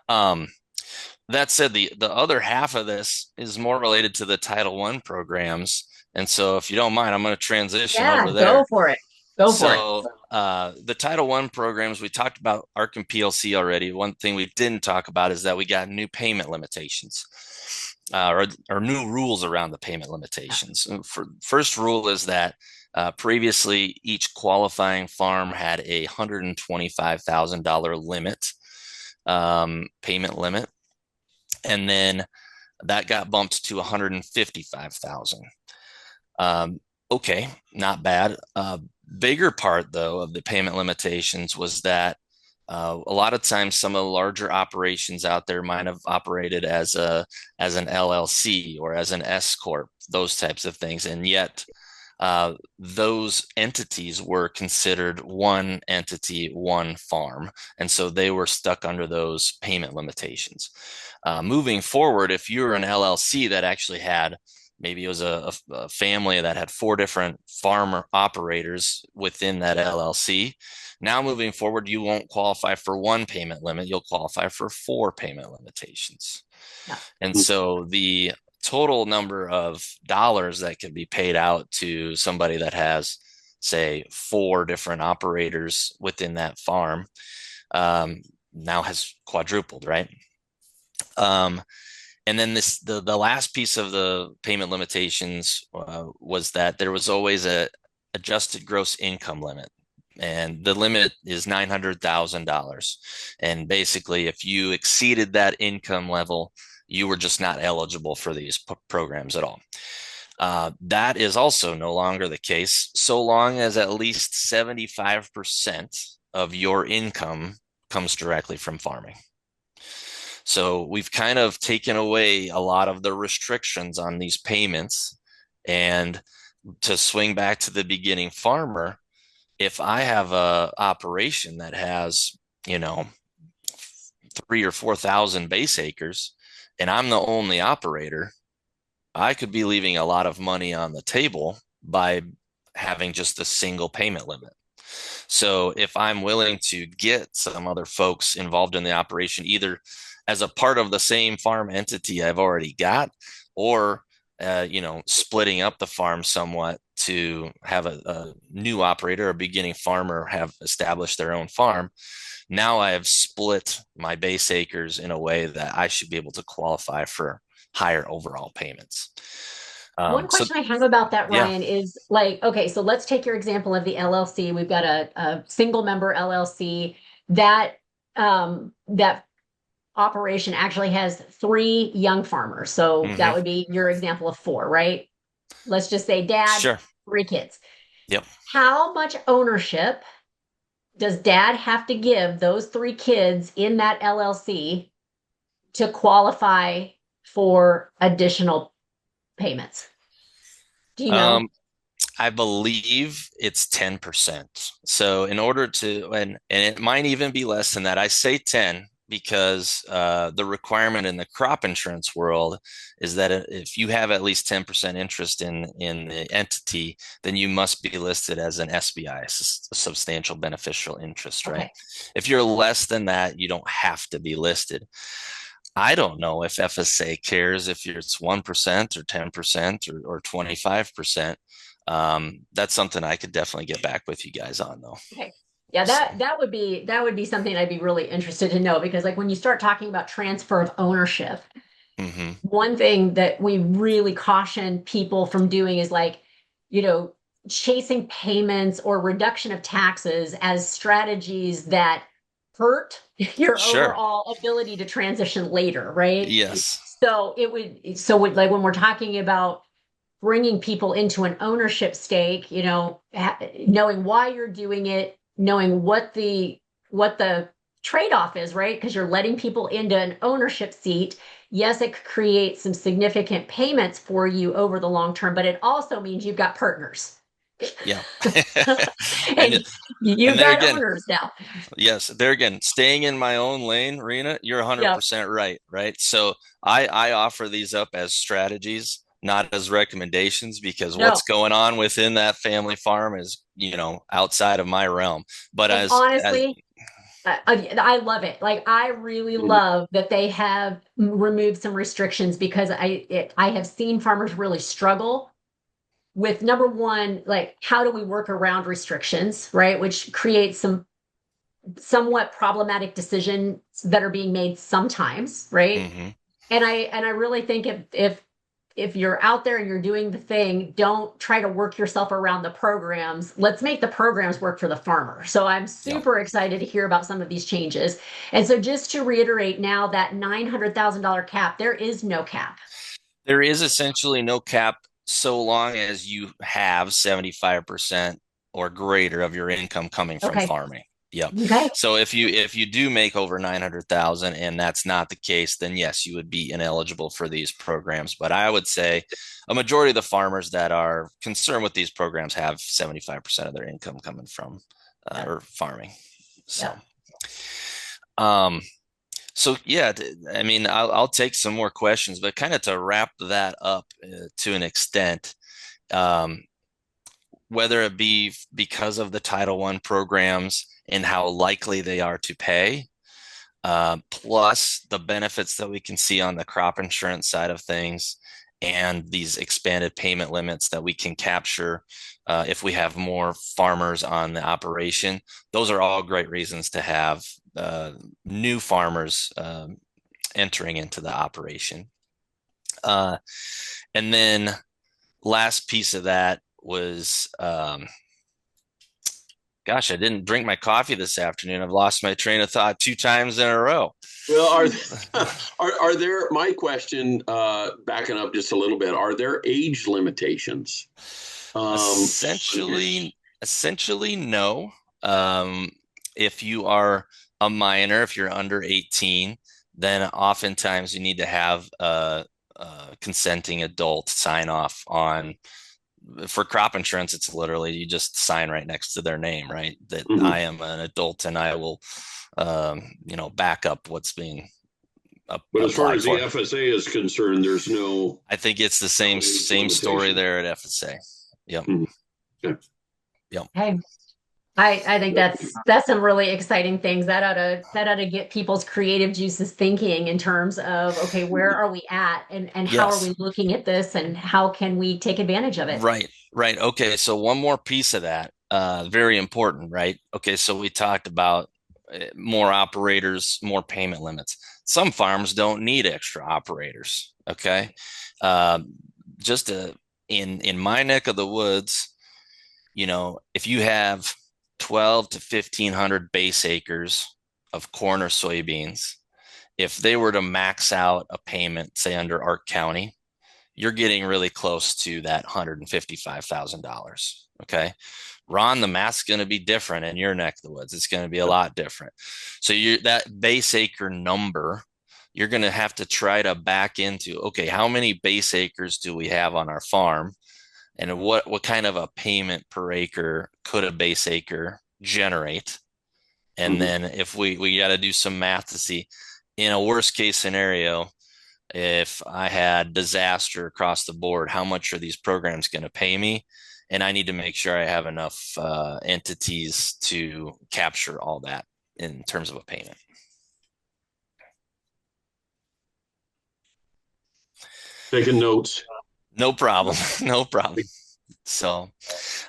that said, the other half of this is more related to the Title I programs. And so if you don't mind, I'm going to transition over there. Go for it. The Title I programs, we talked about ARC and PLC already. One thing we didn't talk about is that we got new payment limitations, or new rules around the payment limitations. First rule is that previously each qualifying farm had a $125,000 limit, payment limit. And then that got bumped to $155,000. Okay, not bad. Bigger part, though, of the payment limitations was that a lot of times some of the larger operations out there might have operated as an LLC or as an S corp, those types of things, and yet those entities were considered one entity, one farm, and so they were stuck under those payment limitations. Moving forward, if you're an LLC that actually had, maybe it was a family that had 4 different farm operators within that LLC. Now moving forward, you won't qualify for 1 payment limit. You'll qualify for 4 payment limitations. Yeah. And so the total number of dollars that can be paid out to somebody that has, say, 4 different operators within that farm now has quadrupled, right? And then the last piece of the payment limitations was that there was always a adjusted gross income limit, and the limit is $900,000. And basically, if you exceeded that income level, you were just not eligible for these programs at all. That is also no longer the case, so long as at least 75% of your income comes directly from farming. So we've kind of taken away a lot of the restrictions on these payments. And to swing back to the beginning farmer, if I have a operation that has, 3,000 or 4,000 base acres, and I'm the only operator, I could be leaving a lot of money on the table by having just a single payment limit. So if I'm willing to get some other folks involved in the operation, either as a part of the same farm entity I've already got, or splitting up the farm somewhat to have a new operator, a beginning farmer, have established their own farm, now I have split my base acres in a way that I should be able to qualify for higher overall payments. One question I have about that, Ryan, is okay, so let's take your example of the LLC. We've got a single member LLC that operation actually has 3 young farmers. So that would be your example of 4, right? Let's just say dad, 3 kids. Yep. How much ownership does dad have to give those 3 kids in that LLC to qualify for additional payments? Do you know? I believe it's 10%. So in order to, and it might even be less than that. I say 10 because the requirement in the crop insurance world is that if you have at least 10% interest in the entity, then you must be listed as an SBI, a substantial beneficial interest, right? Okay. If you're less than that, you don't have to be listed. I don't know if FSA cares if it's 1% or 10% or 25%. That's something I could definitely get back with you guys on, though. Okay. Yeah, that would be something I'd be really interested to know, because when you start talking about transfer of ownership, one thing that we really caution people from doing is chasing payments or reduction of taxes as strategies that hurt your overall ability to transition later, right? Yes. So when we're talking about bringing people into an ownership stake, knowing why you're doing it, knowing what the trade-off is, right? Because you're letting people into an ownership seat. Yes, it could create some significant payments for you over the long term, but it also means you've got partners. Yeah. And you've and there got again, owners now. yes, there again, staying in my own lane, Rena, you're Yep. 100% right, right? So I offer these up as strategies, not as recommendations, because No. what's going on within that family farm is, outside of my realm. But And honestly, I love it. Like I really love that they have removed some restrictions because I have seen farmers really struggle with number one, like how do we work around restrictions, right? Which creates some somewhat problematic decisions that are being made sometimes, right? Mhm. And I really think if you're out there and you're doing the thing, don't try to work yourself around the programs. Let's make the programs work for the farmer. So I'm Yeah. super excited to hear about some of these changes. And so just to reiterate now that $900,000 cap, there is no cap. There is essentially no cap so long as you have 75% or greater of your income coming from Okay. farming. Yep. Okay. So if you do make over 900,000 and that's not the case, then yes, you would be ineligible for these programs. But I would say a majority of the farmers that are concerned with these programs have 75% of their income coming from or farming. So, um, so yeah, I mean, I'll take some more questions, but kind of to wrap that up to an extent, um, whether it be because of the Title I programs and how likely they are to pay, plus the benefits that we can see on the crop insurance side of things, and these expanded payment limits that we can capture if we have more farmers on the operation. Those are all great reasons to have new farmers entering into the operation. And then last piece of that was, gosh, I didn't drink my coffee this afternoon. I've lost my train of thought 2 times in a row. Well, are there, my question, backing up just a little bit, are there age limitations? Essentially, no. If you are a minor, if you're under 18, then oftentimes you need to have a consenting adult sign off on. For crop insurance, it's literally you just sign right next to their name, right? That I am an adult and I will, back up what's being But as far as for. the FSA is concerned, there's no. I think it's the same story there at FSA. Yep. Okay. Yep. Hey, I think that's some really exciting things that ought to get people's creative juices thinking in terms of, okay, where are we at and how are Yes. we looking at this and how can we take advantage of it? Right. Okay. So one more piece of that, very important, right? Okay. So we talked about more operators, more payment limits. Some farms don't need extra operators. Okay. Just in my neck of the woods, if you have 12 to 1,500 base acres of corn or soybeans, if they were to max out a payment, say under Ark County, you're getting really close to that $155,000. Okay. Ron, the math's going to be different in your neck of the woods. It's going to be a lot different. So that base acre number, you're going to have to try to back into, okay, how many base acres do we have on our farm? And what kind of a payment per acre could a base acre generate? And then if we got to do some math to see, in a worst case scenario, if I had disaster across the board, how much are these programs going to pay me? And I need to make sure I have enough entities to capture all that in terms of a payment. Taking notes. No problem. No problem. So,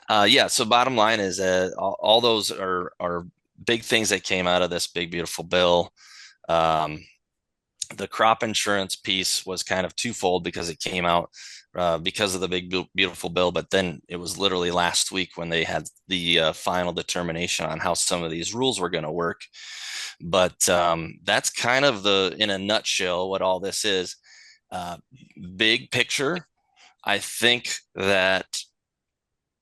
so bottom line is all those are big things that came out of this big, beautiful bill. The crop insurance piece was kind of twofold because it came out because of the big, beautiful bill. But then it was literally last week when they had the final determination on how some of these rules were going to work. But that's kind of in a nutshell, what all this is. Big picture, I think that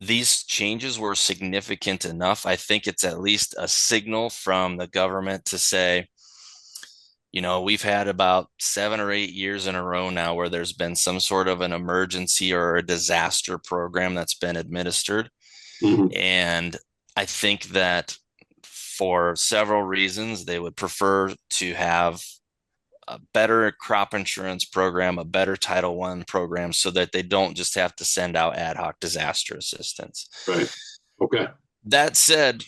these changes were significant enough. I think it's at least a signal from the government to say, we've had about 7 or 8 years in a row now where there's been some sort of an emergency or a disaster program that's been administered. Mm-hmm. And I think that for several reasons, they would prefer to have a better crop insurance program, a better Title I program, so that they don't just have to send out ad hoc disaster assistance. Right. Okay. That said,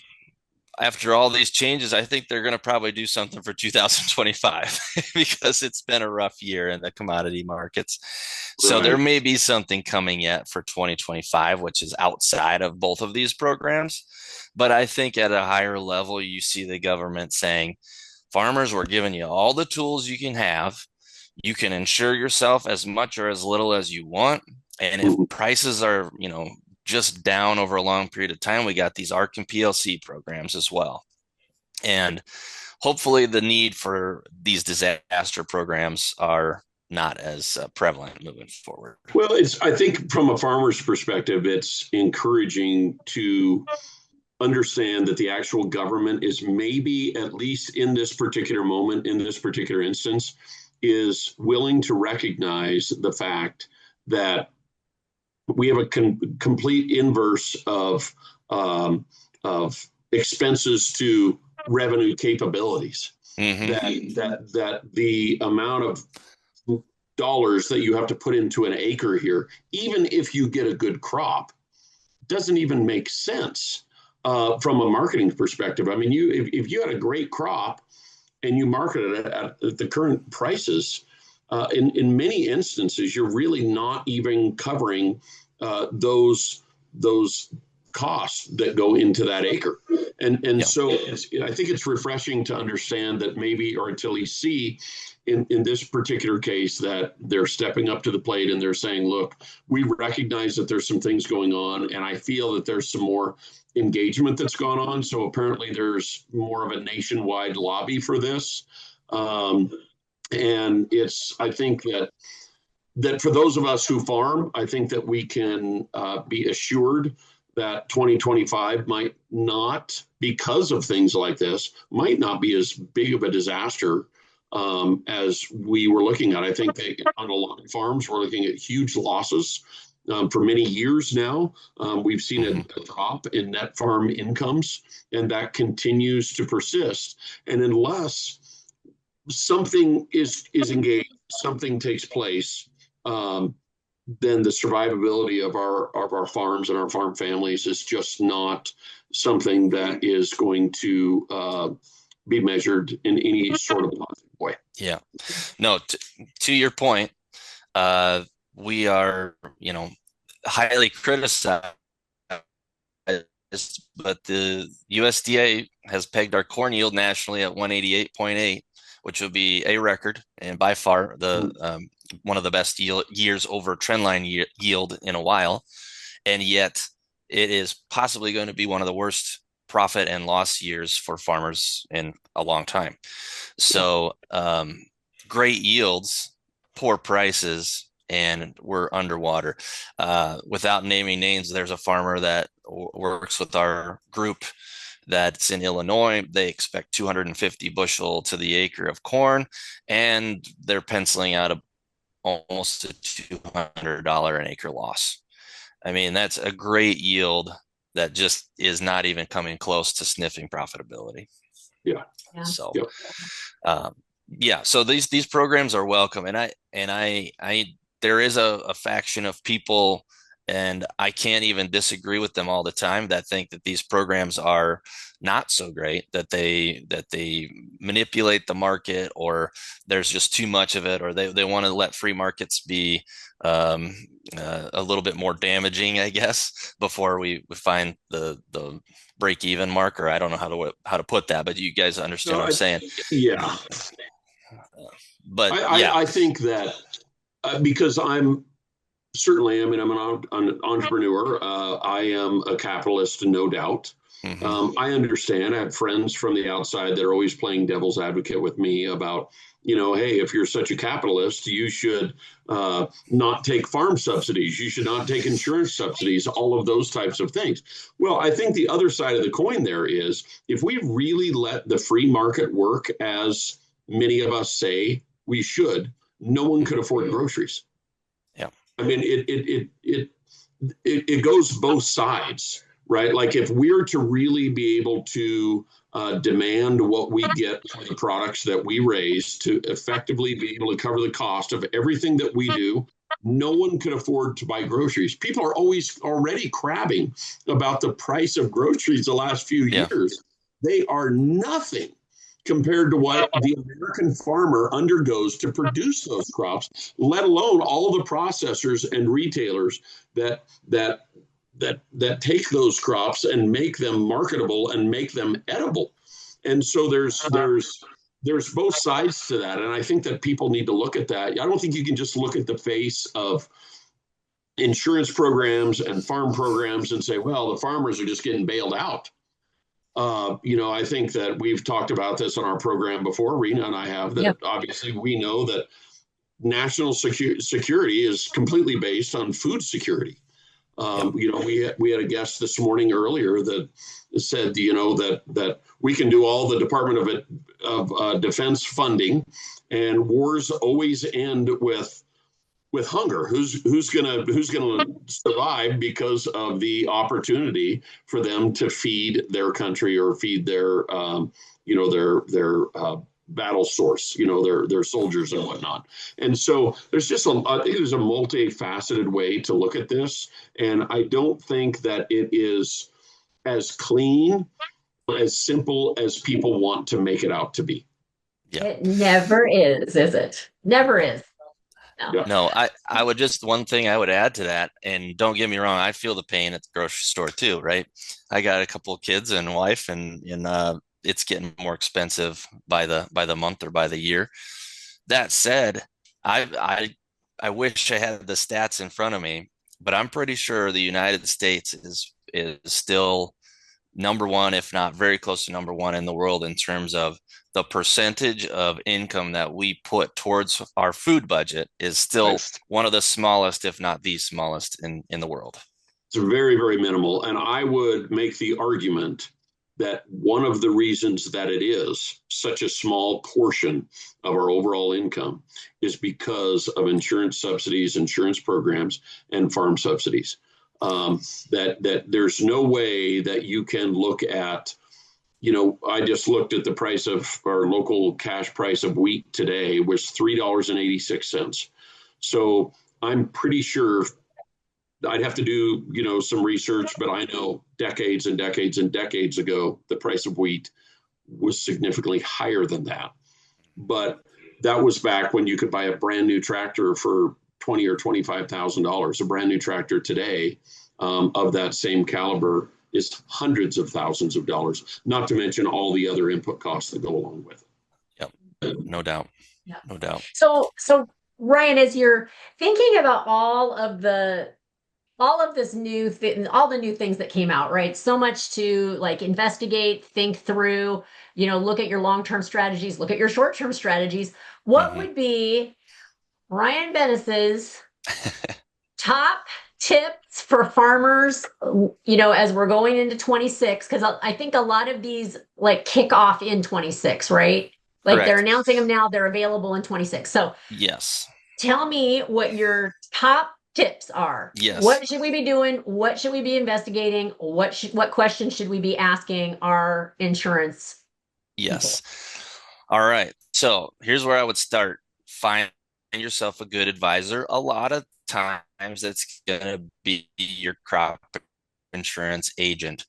after all these changes, I think they're going to probably do something for 2025 because it's been a rough year in the commodity markets. So there may be something coming yet for 2025, which is outside of both of these programs. But I think at a higher level, you see the government saying, farmers, we're giving you all the tools you can have. You can insure yourself as much or as little as you want. And if prices are, just down over a long period of time, we got these ARC and PLC programs as well. And hopefully the need for these disaster programs are not as prevalent moving forward. Well, I think from a farmer's perspective, it's encouraging to understand that the actual government is maybe, at least in this particular moment, in this particular instance, is willing to recognize the fact that we have a complete inverse of expenses to revenue capabilities. Mm-hmm. That the amount of dollars that you have to put into an acre here, even if you get a good crop, doesn't even make sense from a marketing perspective. I mean, if you had a great crop and you market it at the current prices, in many instances, you're really not even covering those costs that go into that acre. And so I think it's refreshing to understand that maybe, or to at least see in this particular case, that they're stepping up to the plate and they're saying, look, we recognize that there's some things going on, and I feel that there's some more engagement that's gone on. So apparently there's more of a nationwide lobby for this. And I think that for those of us who farm, I think that we can be assured that 2025 might not, because of things like this, might not be as big of a disaster as we were looking at. I think on a lot of farms, we're looking at huge losses for many years now. We've seen a drop in net farm incomes, and that continues to persist. And unless something is engaged, something takes place, then the survivability of our farms and our farm families is just not something that is going to be measured in any sort of positive way. Yeah. No, to your point, we are, highly criticized, but the USDA has pegged our corn yield nationally at 188.8, which would be a record and by far the one of the best years over trendline yield in a while. And yet it is possibly going to be one of the worst profit and loss years for farmers in a long time. So great yields, poor prices, and we're underwater. Without naming names, there's a farmer that works with our group that's in Illinois. They expect 250 bushel to the acre of corn, and they're penciling out almost a $200 an acre loss. I mean, that's a great yield that just is not even coming close to sniffing profitability. Yeah. So, so these programs are welcome, and I there is a faction of people, and I can't even disagree with them all the time, that think that these programs are not so great, that they manipulate the market, or there's just too much of it, or they want to let free markets be a little bit more damaging, I guess, before we find the break even mark, or I don't know how to put that, but you guys understand what I'm saying. Yeah. But I think that because I'm an entrepreneur. I am a capitalist, no doubt. I understand. I have friends from the outside that are always playing devil's advocate with me about, hey, if you're such a capitalist, you should not take farm subsidies. You should not take insurance subsidies, all of those types of things. Well, I think the other side of the coin there is if we really let the free market work as many of us say we should, no one could afford groceries. Yeah. I mean, it goes both sides, right? Like if we're to really be able to demand what we get for the products that we raise to effectively be able to cover the cost of everything that we do, no one could afford to buy groceries. People are always already crabbing about the price of groceries the last few years. They are nothing compared to what the American farmer undergoes to produce those crops, let alone all the processors and retailers that take those crops and make them marketable and make them edible. And so there's both sides to that. And I think that people need to look at that. I don't think you can just look at the face of insurance programs and farm programs and say, well, the farmers are just getting bailed out. I think that we've talked about this on our program before, Rena and I have, that obviously we know that national security is completely based on food security. We had a guest this morning earlier that said, that we can do all the Department of Defense funding, and wars always end with hunger. Who's gonna survive because of the opportunity for them to feed their country or feed their battle source, their soldiers and whatnot. And so there's just I think there's a multifaceted way to look at this. And I don't think that it is as clean or as simple as people want to make it out to be. Yeah. It never is it? Never is. No, I would just, one thing I would add to that, and don't get me wrong, I feel the pain at the grocery store too, right? I got a couple of kids and wife, and it's getting more expensive by the month or by the year. That said, I wish I had the stats in front of me, but I'm pretty sure the United States is still number one, if not very close to number one in the world in terms of the percentage of income that we put towards our food budget is still one of the smallest, if not the smallest in the world. It's very, very minimal. And I would make the argument that one of the reasons that it is such a small portion of our overall income is because of insurance subsidies, insurance programs, and farm subsidies. That there's no way that you can look at, I just looked at the price of our local cash price of wheat today was $3.86. So I'm pretty sure I'd have to do, some research, but I know decades and decades and decades ago, the price of wheat was significantly higher than that. But that was back when you could buy a brand new tractor for $20,000 or $25,000. A brand new tractor today of that same caliber is hundreds of thousands of dollars, not to mention all the other input costs that go along with it. Yep, no doubt. Yep. No doubt. So Ryan, as you're thinking about all of this new thing, all the new things that came out, right? So much to investigate, think through, look at your long-term strategies, look at your short-term strategies. What would be Ryan Bennis's top tips for farmers, as we're going into 26? Because I think a lot of these kick off in 26, right? Correct. They're announcing them now, they're available in 26. So yes, tell me what your top tips are. Yes. What should we be doing? What should we be investigating? What questions should we be asking our insurance Yes. People? All right. So here's where I would start. Find yourself a good advisor. A lot of times it's going to be your crop insurance agent.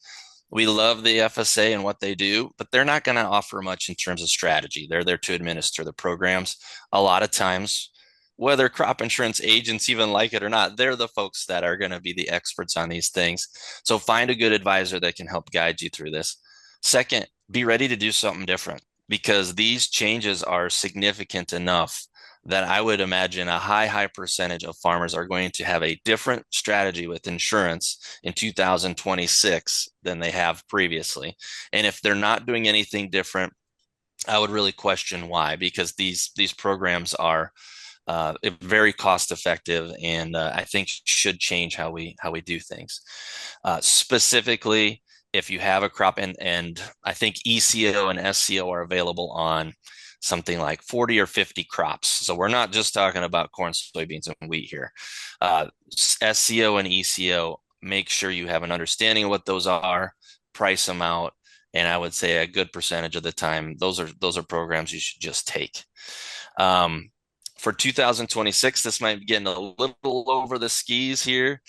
We love the FSA and what they do, but they're not going to offer much in terms of strategy. They're there to administer the programs. A lot of times, whether crop insurance agents even like it or not, they're the folks that are going to be the experts on these things. So find a good advisor that can help guide you through this. Second, be ready to do something different, because these changes are significant enough that I would imagine a high percentage of farmers are going to have a different strategy with insurance in 2026 than they have previously. And if they're not doing anything different, I would really question why, because these programs are very cost effective, and I think should change how we do things. Specifically, if you have a crop, and I think ECO and SCO are available on something like 40 or 50 crops. So we're not just talking about corn, soybeans, and wheat here. SCO and ECO, make sure you have an understanding of what those are, price them out, and I would say a good percentage of the time, those are programs you should just take. For 2026, this might be getting a little over the skis here,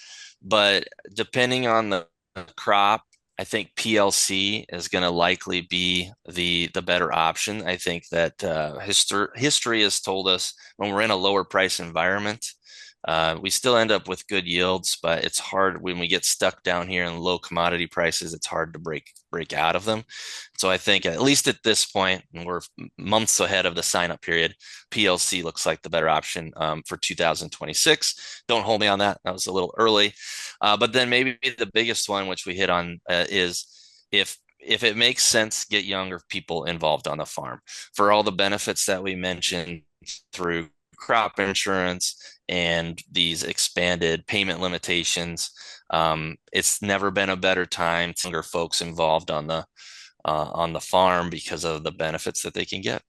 but depending on the crop, I think PLC is going to likely be the better option. I think that history has told us when we're in a lower price environment, we still end up with good yields, but it's hard when we get stuck down here in low commodity prices. It's hard to break out of them. So I think at least at this point, and we're months ahead of the sign up period, PLC looks like the better option for 2026. Don't hold me on that. That was a little early. But then maybe the biggest one, which we hit on, is if it makes sense, get younger people involved on the farm for all the benefits that we mentioned through crop insurance and these expanded payment limitations. It's never been a better time to younger folks involved on the farm because of the benefits that they can get.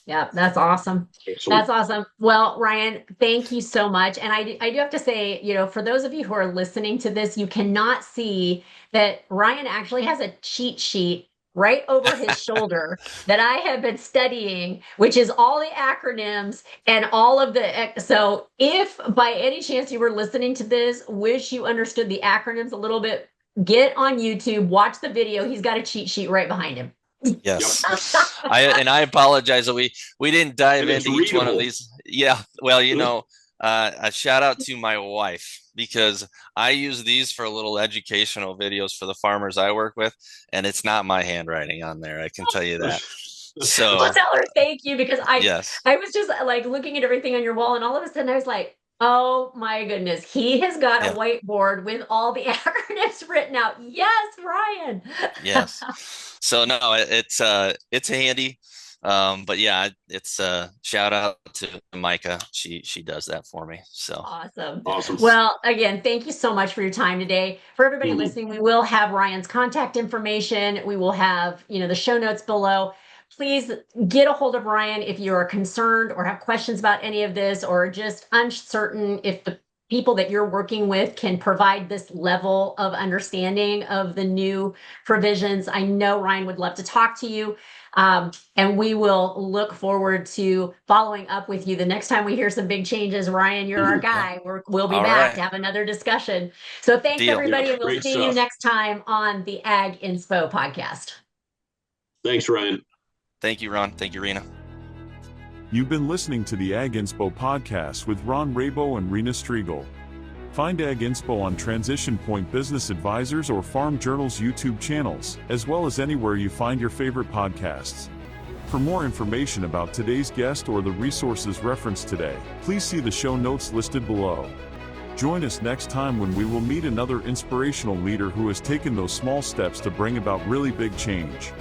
Yeah, that's awesome. That's awesome. Well, Ryan, thank you so much. And I do have to say, for those of you who are listening to this, you cannot see that Ryan actually has a cheat sheet right over his shoulder that I have been studying, which is all the acronyms and all of so if by any chance you were listening to this, wish you understood the acronyms a little bit, get on YouTube, watch the video. He's got a cheat sheet right behind him. Yes. I apologize that we didn't dive into each one of these. Yeah. Well, a shout out to my wife, because I use these for little educational videos for the farmers I work with, and it's not my handwriting on there. I can tell you that. So I'll tell her thank you, because I was just like looking at everything on your wall, and all of a sudden I was like, oh my goodness, he has got a whiteboard with all the acronyms written out. Yes, Ryan. Yes. So no, it's handy. But yeah, it's a shout out to Micah. She does that for me. So awesome. Well, again, thank you so much for your time today. For everybody listening, we will have Ryan's contact information. We will have, the show notes below. Please get a hold of Ryan if you are concerned or have questions about any of this, or just uncertain if the people that you're working with can provide this level of understanding of the new provisions. I know Ryan would love to talk to you. And we will look forward to following up with you the next time we hear some big changes. Ryan, you're our guy. We'll be back to have another discussion. So thanks, everybody, and we'll see you next time on the Ag Inspo podcast. Thanks, Ryan. Thank you, Ron. Thank you, Rena. You've been listening to the Ag Inspo podcast with Ron Rabou and Rena Striegel. Find Ag Inspo on Transition Point Business Advisors or Farm Journal's YouTube channels, as well as anywhere you find your favorite podcasts. For more information about today's guest or the resources referenced today, please see the show notes listed below. Join us next time when we will meet another inspirational leader who has taken those small steps to bring about really big change.